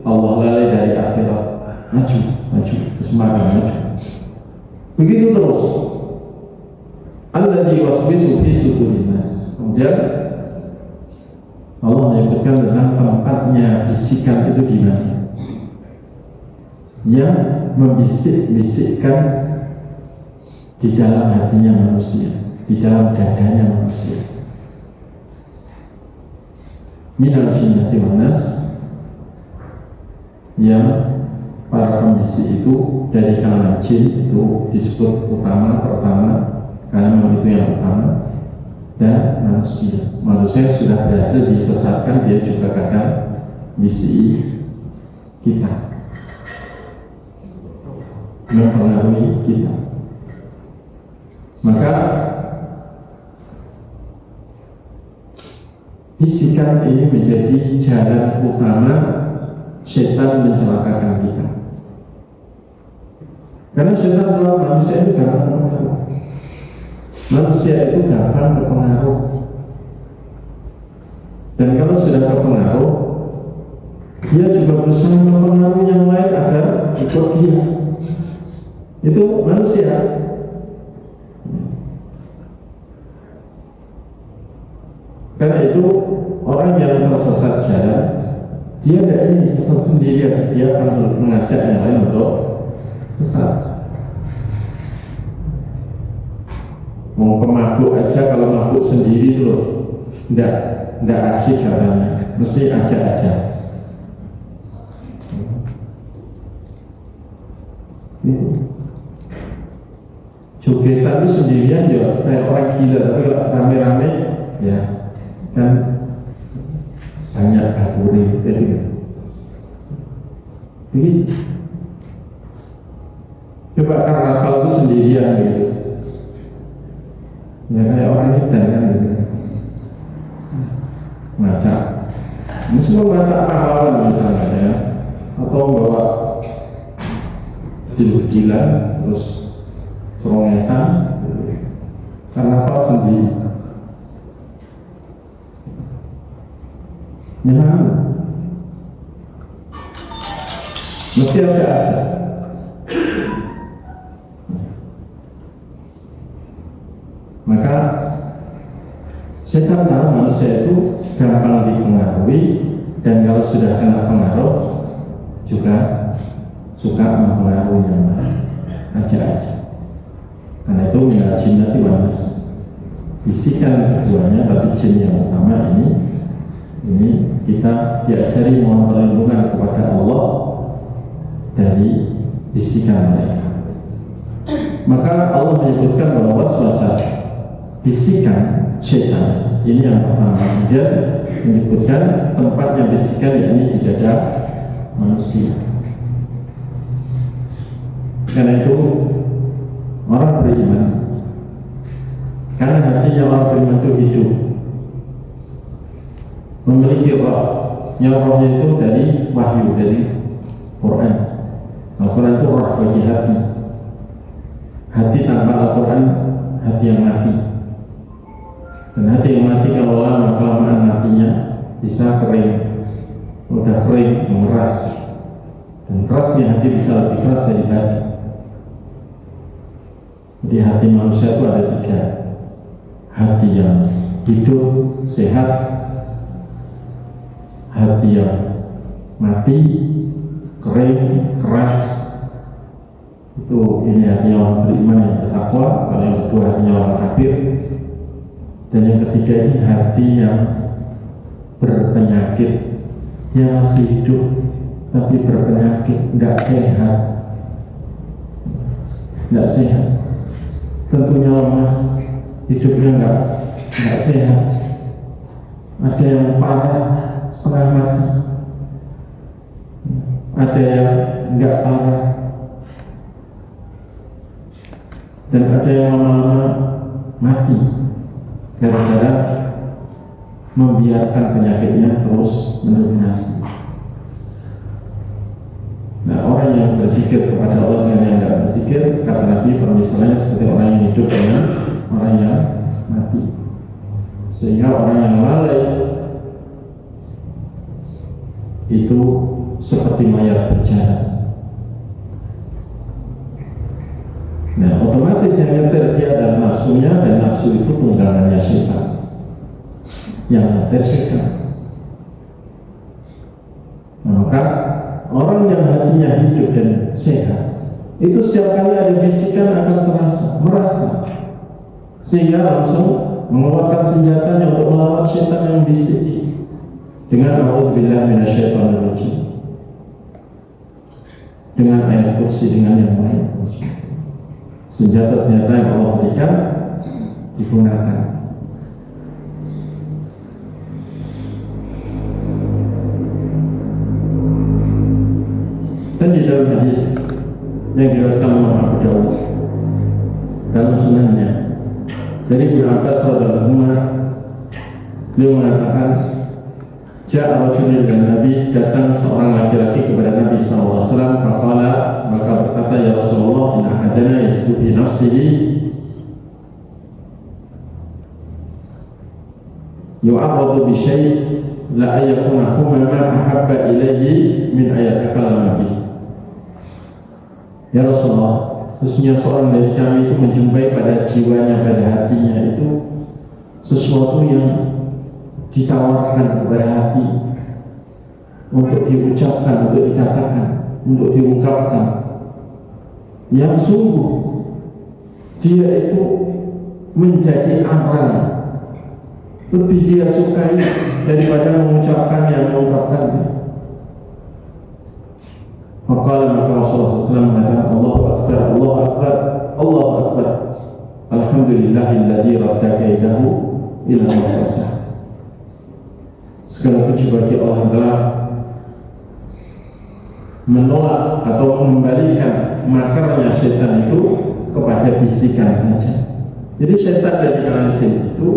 Allah, lalai dari akhirat, maju kesemakan, maju. Begitu terus. Alladzi waswisu fi sudurin nas. Kemudian Allah menyebutkan tentang tempatnya bisikan itu di mana. Yang membisik-bisikkan di dalam hatinya manusia, di dalam dadanya manusia. Minal jinnati wan nas, yang para pembisik itu dari kalangan jin itu disebut pertama karena memang itu yang utama, dan manusia sudah berhasil disesatkan, dia juga kadang bisik kita, mempengaruhi kita. Maka bisikan ini menjadi jalan utama setan mencelakakan kita. Karena setan tahu manusia itu gampang terpengaruh. Manusia itu gampang terpengaruh. Dan kalau sudah terpengaruh, dia juga berusaha mempengaruhi yang lain agar ikut dia. Itu manusia. Karena itu orang yang tersesat jalan, dia tidak ingin sesat sendirian, dia akan mengajak yang lain untuk sesat. Mau pemabuk aja, kalau mabuk sendiri itu tidak asik katanya, mesti ajak aja. Jogetan itu sendirian ya kayak orang gila, tapi kalau rame-rame ya kan banyak baturi begitu. Coba karnaval itu sendirian gitu, ya kayak orang edan kan gitu, ngacak, meskipun ngacak pahlawan misalnya ya, atau bawa kecil-kecilan terus kerongesan, karnaval sendiri. Memang mesti aja. Maka setan tahu manusia itu gampang dipengaruhi, dan kalau sudah kena pengaruh juga suka mempengaruhi yang lain. Aja. Karena itu minal jinnati wan nas. Bisikan keduanya, tapi jin yang utama ini kita diajari mohon perlindungan kepada Allah dari bisikan mereka. Maka Allah menyebutkan bahwa waswasah, bisikan syaitan ini yang pertama. Kemudian menyebutkan tempatnya bisikan, yakni di dada manusia. Karena itu orang beriman, karena hatinya orang beriman itu hidup, memiliki roh, yang rohnya itu dari wahyu, dari Quran. Al-Quran itu roh bagi hati. Hati tanpa Al-Quran, hati yang mati. Dan hati yang mati kalau lama-kelamaan matinya bisa kering. Udah kering, mengeras. Dan kerasnya hati bisa lebih keras dari hati. Jadi hati manusia itu ada 3. Hati yang hidup, sehat, hati yang mati, kering, keras. Itu ini hatinya orang beriman yang bertakwa. Kalau yang kedua hatinya orang kafir. Dan yang ketiga ini hati yang berpenyakit. Dia masih hidup tapi berpenyakit, tidak sehat. Tentunya lemah, hidupnya enggak sehat. Ada yang parah, setengah mati. Ada yang enggak parah. Dan ada yang lama-lama mati gara-gara membiarkan penyakitnya terus mendominasi. Nah, orang yang berzikir kepada Allah dengan yang tidak berzikir, kata Nabi, permisalannya seperti orang yang hidup dengan orang yang mati. Sehingga orang yang lalai itu seperti mayat berjalan. Nah, otomatis yang nyetir dia adalah nafsunya, dan nafsu itu tunggangannya syaitan. Yang nyetir syaitan. Maka orang yang hatinya hidup dan sehat, itu setiap kali ada bisikan akan terasa, merasa, sehingga langsung mengeluarkan senjatanya untuk melawan syaitan yang bisik dengan a'udzubillahi minasyaitonirrajim, dengan ayat kursi, dengan yang lain. Senjata-senjata yang Allah berikan digunakan. Dan di dalam hadis yang diriwayatkan oleh Abu Dawud dalam sunannya dari Ibnu Abbas radhiyallahu anhu, beliau mengatakan, ja'a rajulun ila Nabi, datang seorang laki-laki kepada Nabi SAW. Faqala, maka berkata, ya Rasulullah, inna ahadana yajidu bi nafsihi yu'arradu bi syai' la ayyakuna huma ma ahabba ilayhi min ayatakallama bihi. Ya Rasulullah, khususnya seorang dari kami itu menjumpai pada jiwanya, pada hatinya itu sesuatu yang ditawarkan kepada hati untuk diucapkan, untuk dikatakan, untuk diungkapkan, yang sungguh dia itu menjadi arang, lebih dia sukai daripada mengucapkan yang mengungkapkannya. Maka Rasulullah SAW mengatakan, Allahu Akbar, Allahu Akbar, Allahu Akbar, Alhamdulillahilladzi radda kaidahu ila masasah. Segala puji bagi Allah telah menolak atau mengembalikan makarnya syaitan itu kepada bisikan saja. Jadi syaitan dari kalangan jin itu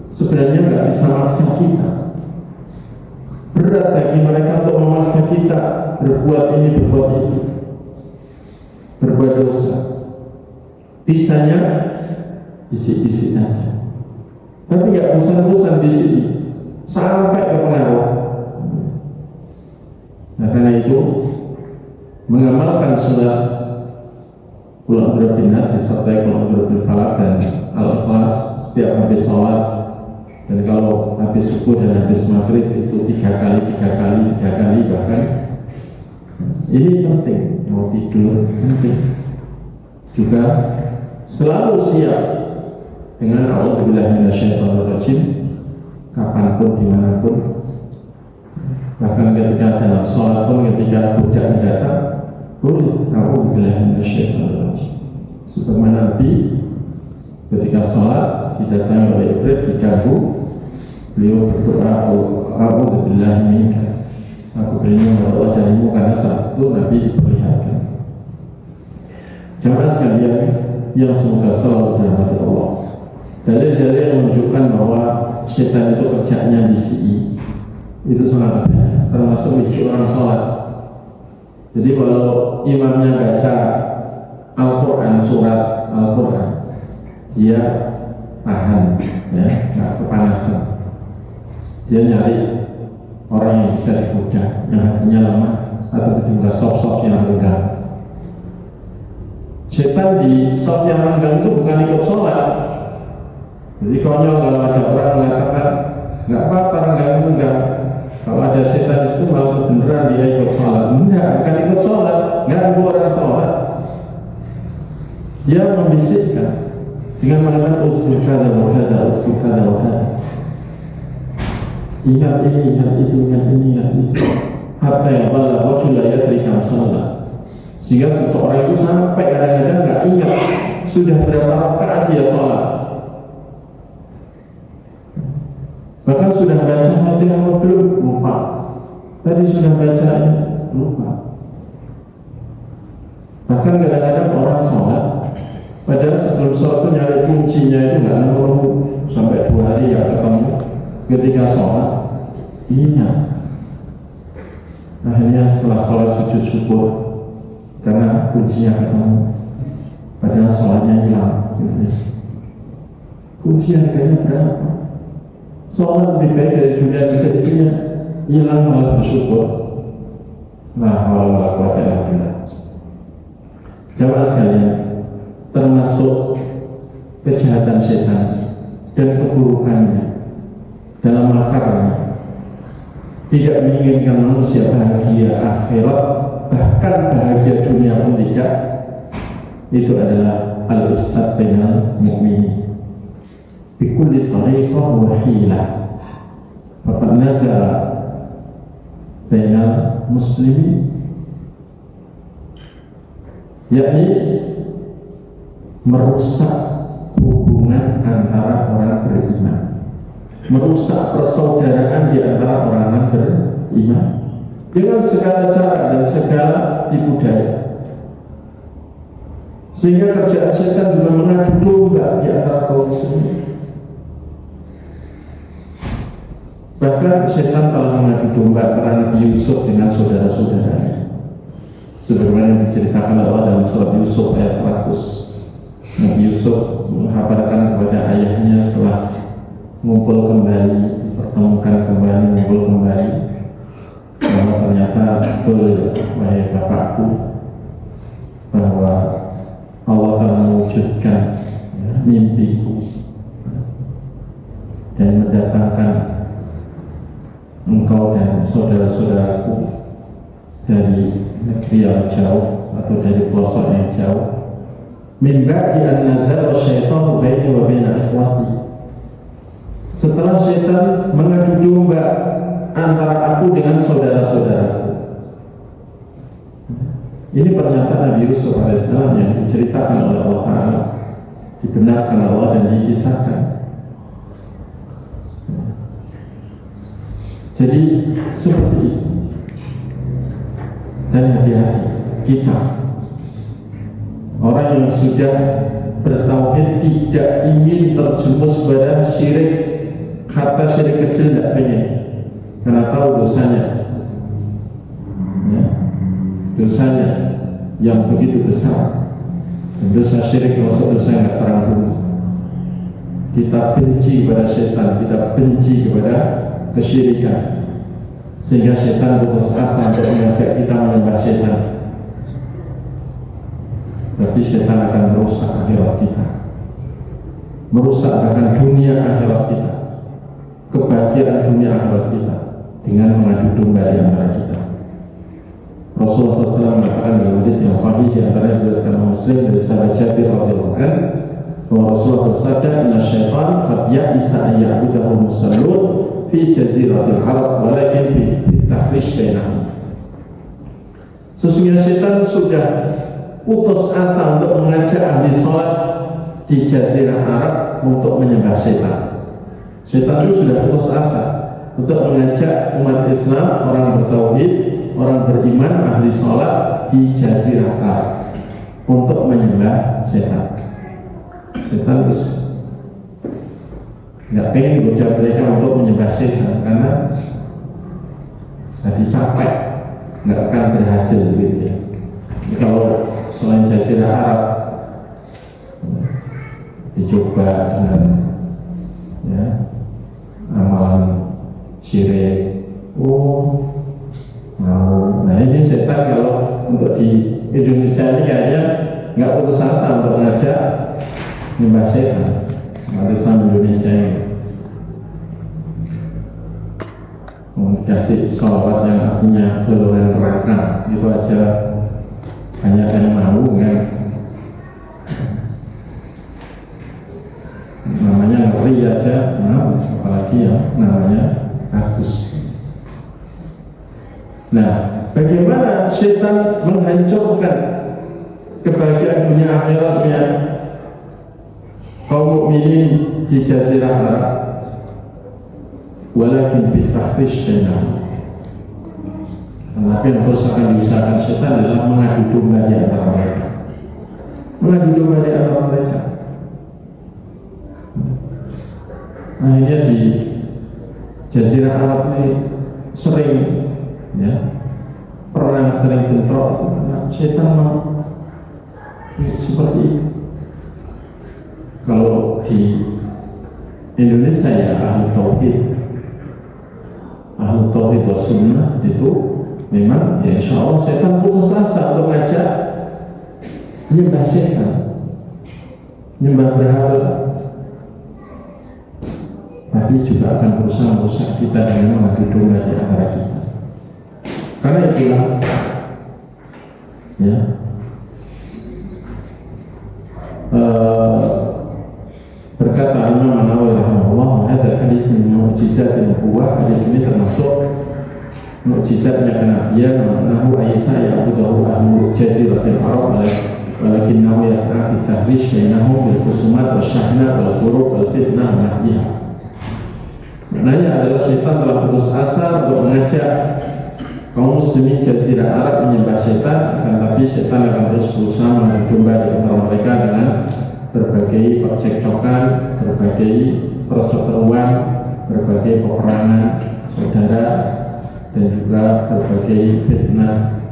sebenarnya nggak bisa maksa kita. Berat bagi mereka untuk memaksa kita berbuat ini, berbuat itu, berbuat dosa. Bisanya bisik-bisik saja, tapi nggak bosan-bosan bisik sampai ke pengaruh. Nah, karena itu mengamalkan surat Qul a'udzu birabbin nas disertai Qul a'udzu birabbil falaq dan Al-Ikhlas setiap habis sholat, dan kalau habis subuh dan habis maghrib itu 3 kali bahkan. Ini penting, mau tidur penting juga selalu siap dengan a'udzubillahi minasyaitonirrajim kapanpun, dimanapun, bahkan ketika dalam sholat pun, ketika godaan datang boleh a'udzubillahi minasyaitonirrajim. Sebagaimana Nabi ketika sholat didatangi oleh Iblis, diganggu, beliau berdoa, a'udzubillahi minka, aku berlindung kepada Allah darimu, karena saat itu Nabi diperlihatkan. Jamaah sekalian yang semoga selalu dirahmati Allah, dalil-dalil yang menunjukkan bahwa syaitan itu kerjanya misi itu sangat banyak, termasuk misi orang sholat. Jadi kalau imamnya baca Al-Quran, surat Al-Quran, dia tahan, ya, nggak kepanasan. Dia nyari orang yang bisa digoda, yang hatinya lemah atau juga sop-sop yang renggang. Setan di sop yang renggang itu bukan ikut sholat. Jadi konyol kalau ada orang mengatakan nggak apa-apa renggang. Kalau ada setan di situ malah beneran dia ikut sholat. Enggak, bukan ikut sholat, nggak orang sholat. Dia membisikkan dengan mengatakan udhkur kada wa kada, udhkur kada wa kada. Ingat ini, ingat itu, ingat ini, ingat itu. Hatta yang bala wajul la yadri kam sholat. Sehingga seseorang itu sampai kadang-kadang nggak ingat sudah berapa rakaat dia sholat. Bahkan sudah baca Fatihah atau belum, lupa. Tadi sudah baca ini, lupa. Bahkan kadang-kadang orang sholat, padahal sebelum sholat itu nyari kuncinya itu nggak nemu, sampai 2 hari nggak ketemu. Ketika sholat, ingat. Akhirnya setelah sholat sujud syukur karena kuncinya ketemu, padahal sholatnya hilang. Kunci harganya berapa? Sholat lebih baik dari dunia, bisa isinya hilang malah bersyukur. La haula wala quwwata illa billah. Jamaah sekalian, termasuk kejahatan setan dan keburukannya dalam akarnya tidak menginginkan manusia bahagia akhirat, bahkan bahagia dunia pun tidak. Itu adalah al-ifsad bainal mu'minin bi kulli tariqah wa hilah. Faqad nazala bainal muslimin, yakni merusak hubungan antara orang beriman, merusak persaudaraan di antara orang beriman dengan segala cara dan segala tipu daya, sehingga kerjaan setan juga mengadu domba di antara kaum muslimin. Bahkan setan telah mengadu domba antara Nabi Yusuf dengan saudara-saudaranya, sebagaimana yang diceritakan Allah dalam surat Yusuf ayat 100. Nabi Yusuf menghabarkan kepada ayahnya setelah ngumpul kembali, pertemukan kembali, ngumpul kembali, bahwa ternyata betul, wahai bapakku, bahwa Allah telah mewujudkan mimpiku dan mendatangkan engkau dan saudara-saudaraku dari negeri yang jauh atau dari pelosok yang jauh, min ba'di an nazala syaitanu baini wa baina ikhwati, setelah syaitan mengadu domba antara aku dengan saudara-saudaraku. Ini pernyataan Nabi Yusuf AS yang diceritakan oleh Allah Ta'ala, dibenarkan Allah dan dikisahkan. Jadi seperti itu. Dan hati-hati kita, orang yang sudah bertauhid tidak ingin terjumus pada syirik, kata syirik kecil tidak pengen, karena tahu dosanya, ya, dosanya yang begitu besar. Dan dosa syirik termasuk dosa yang tidak terampuni. Kita benci kepada setan, kita benci kepada kesyirikan, sehingga setan putus asa untuk mengajak kita menyembah setan. Berarti setan akan merusak akhirat kita, merusak bahkan dunia akhirat kita, kebahagiaan dunia akhirat kita, dengan mengadu domba di antara kita. Rasulullah SAW mengatakan dalam hadis yang sahih di antara yang diriwayatkan Muslim dari sahabat Jabir radhiyallahu anhu, bahwa Rasulullah bersabda, "Inna syaitan qad ya'isa an ya'budahu musallun fi jaziratil Arab walakin fi tahrish bainahum." Sesungguhnya setan sudah putus asa untuk mengajak ahli sholat di jazirah Arab untuk menyembah setan. Setan itu sudah putus asa untuk mengajak umat Islam, orang bertauhid, orang beriman, ahli sholat di jazirah Arab untuk menyembah setan. Setan terus nggak pengen goda mereka untuk menyembah setan, karena jadi capek, nggak akan berhasil gitu ya. Kalau selain jazirah Arab dicoba dengan ya amalan syirik, nah ini setan kalau untuk di Indonesia ini kayaknya nggak putus asa untuk mengajak nyembah setan. Islam Indonesia ini dikasih sholawat yang artinya golongan neraka, itu aja banyak yang mau kan, namanya ngeri aja mau, apalagi yang namanya bagus. Nah, bagaimana setan menghancurkan kebahagiaan dunia akhiratnya kaum mukminin di jazirah Arab? Walakin bitahrish bainahum. Tapi yang terus akan diusahakan setan adalah mengadu domba di antara mereka, mengadu domba di antara mereka. Akhirnya di jazirah Arab ini sering ya perang, sering bentrok. Setan mau seperti itu. Kalau di Indonesia ya ahli tauhid wa sunnah itu memang ya insya Allah setan putus asa untuk ngajak menyembah setan, menyembah berhala, tapi juga akan berusaha merusak kita dengan mengadu domba di antara kita. Karena itulah ya berkata Imam An-Nawawi rahimahullah, hadal hadis min mu'jizatil nubuwah, hadis ini termasuk mukjizatnya kenabian, nahu Aisyah ya'budahu ahlu jaziratil Arab walakinnahu yas'a fi tahrish bainahum bil khusumat wa syahna wal huruf wal fitnah wa nahyiha. Maknanya adalah syaitan telah putus asa untuk mengajak kaum muslimin jazirah Arab menyembah syaitan, akan tapi syaitan akan terus berusaha mengadu domba di antara mereka dengan berbagai percekcokan, berbagai perseteruan, berbagai peperangan saudara, dan juga berbagai fitnah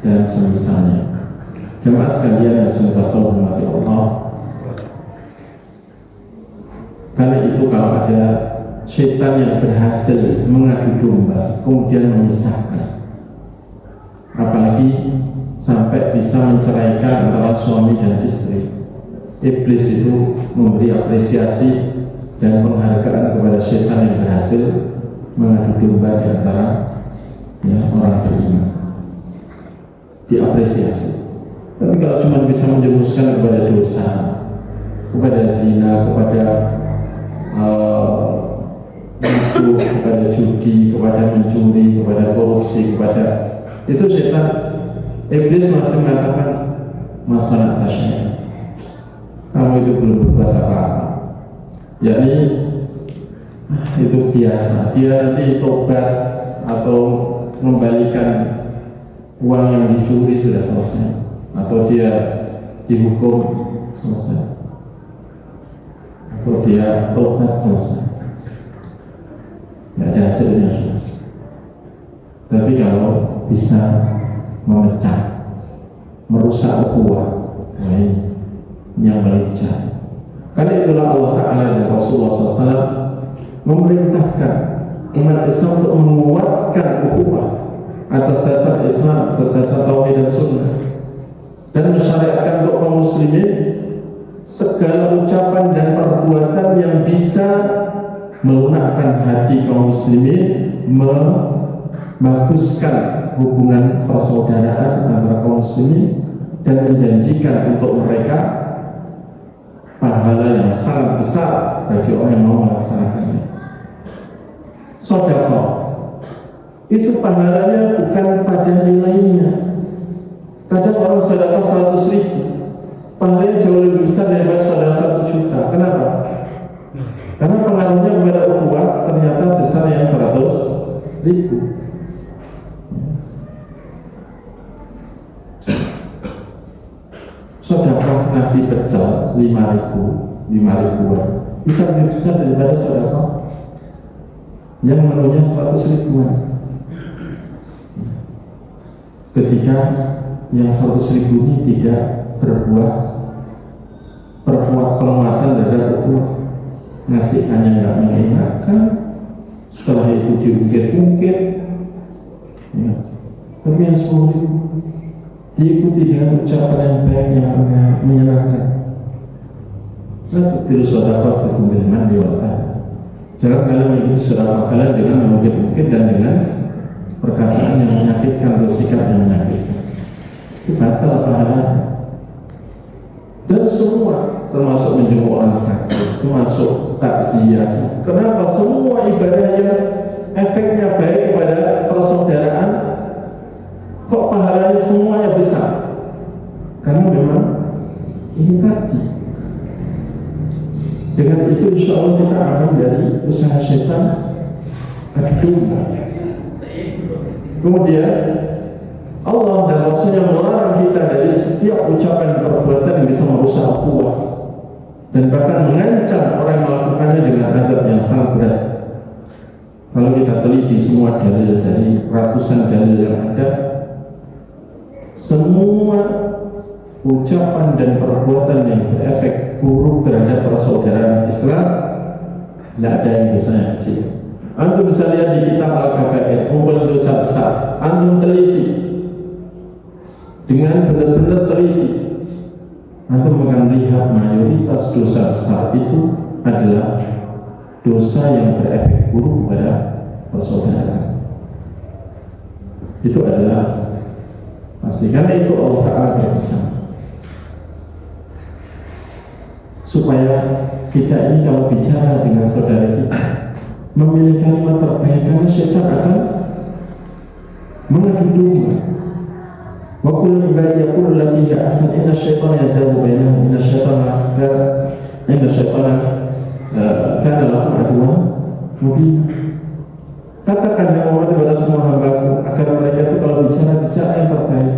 dan semisalnya. Jemaah sekalian yang semoga selalu dirahmati Allah, karena itu kalau ada syaitan yang berhasil mengadu domba kemudian memisahkan, apalagi sampai bisa menceraikan antara suami dan istri, iblis itu memberi apresiasi dan penghargaan kepada syaitan yang berhasil mengadu domba di antara orang beriman, diapresiasi. Tapi kalau cuma bisa menjerumuskan kepada dosa, kepada zina, kepada kepada judi, kepada mencuri, kepada korupsi, kepada itu syaitan, iblis masih mengatakan masalah tasyai, kamu itu belum berbuat apa-apa, yakni itu biasa, dia nanti tobat atau membalikan uang yang dicuri sudah selesai, atau dia dihukum selesai, atau dia tobat selesai, tidak ada hasilnya sudah. Tapi kalau bisa memecah, merusak ukhuwah, ini yang paling dicari. Karena itulah Allah Ta'ala dan Rasulullah SAW memerintahkan umat Islam untuk menguatkan ukhuwah atas dasar Islam, atas dasar tauhid dan sunnah, dan mensyariatkan untuk kaum muslimin segala ucapan dan perbuatan yang bisa melunakkan hati kaum muslimin, membaguskan hubungan persaudaraan antara kaum muslimin, dan menjanjikan untuk mereka pahala yang sangat besar bagi orang yang mau melaksanakannya. Sedekah itu pahalanya bukan pada nilainya. Kadang orang sedekah 100.000, pahalanya jauh lebih besar daripada sedekah 1 juta. Kenapa? Karena pengaruhnya kepada ukhuwah ternyata besar yang 100.000. Sedekah nasi pecel 5.000-an bisa lebih besar daripada sedekah yang menunya 100.000-an. Ketika yang 100.000 ini tidak berbuah penguatan terhadap ukhuwah, ngasihkannya nggak mengenakan, setelah itu diungkit-ungkit, ya. Tapi yang 10.000 diikuti dengan ucapan yang baik yang menyenangkan. Lalu tiru sedekah kekumbilan diwakil. Jangan kalian mengikuti sedekah kalian dengan mengungkit-ungkit dan dengan perkataan yang menyakitkan atau sikap yang menyakitkan. Itu batal pahalanya. Dan semua, termasuk menjenguk orang sakit, termasuk takziah. Kenapa? Semua ibadah yang efeknya baik kepada persaudaraan, kok pahalanya semuanya besar? Karena memang ini tadi. Dengan itu insya Allah kita aman dari usaha syaitan kedua. Kemudian Allah dan Rasulnya melarang kita dari setiap ucapan perbuatan yang bisa merusak ukhuwah, dan bahkan mengancam orang yang melakukannya dengan adab yang sangat berat. Kalau kita teliti semua dalil dari ratusan dalil yang ada, semua ucapan dan perbuatan yang berefek buruk terhadap persaudaraan Islam, tidak ada yang dosanya kecil. Antum bisa lihat di kitab Al-Kabair, kumpulan dosa besar. Antum teliti dengan benar-benar teliti, antum akan lihat mayoritas dosa besar itu adalah dosa yang berefek buruk pada persaudaraan. Itu adalah pasti. Karena itu Allah Ta'ala berpesan supaya kita ini kalau bicara dengan saudara kita memilih kalimat terbaik, karena syaitan akan mengadu domba. Wa kullu ibadi yaqulu allati hiya ahsan inna syaitana yazagu bainahum inna syaitana kana lakum aduwwan mubin. Katakan ya Allah kepada semua hamba-Mu agar mereka itu kalau bicara yang terbaik.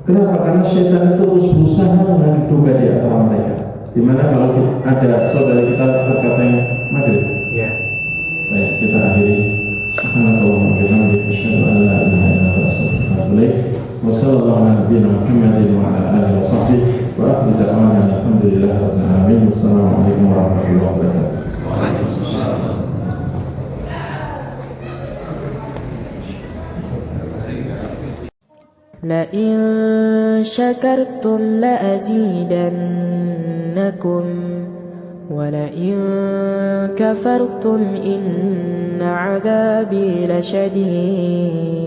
Kenapa? Karena syaitan itu terus berusaha mengadu domba di antara mereka. Dimana kalau ada saudara kita berkata yang maghrib, ya. Baik, kita akhiri. Subhanallah wa bihamdihi asyhadu an la ilaha illa anta astaghfiruka wa atubu ilaik. Wa sallallahu ala nabiyyina Muhammadin wa ala alihi wa sahbihi wa akhiru da'wana alhamdulillahi rabbil alamin. Wassalamualaikum warahmatullahi wabarakatuh. لئن شكرتم لأزيدنكم ولئن كفرتم إن عذابي لشديد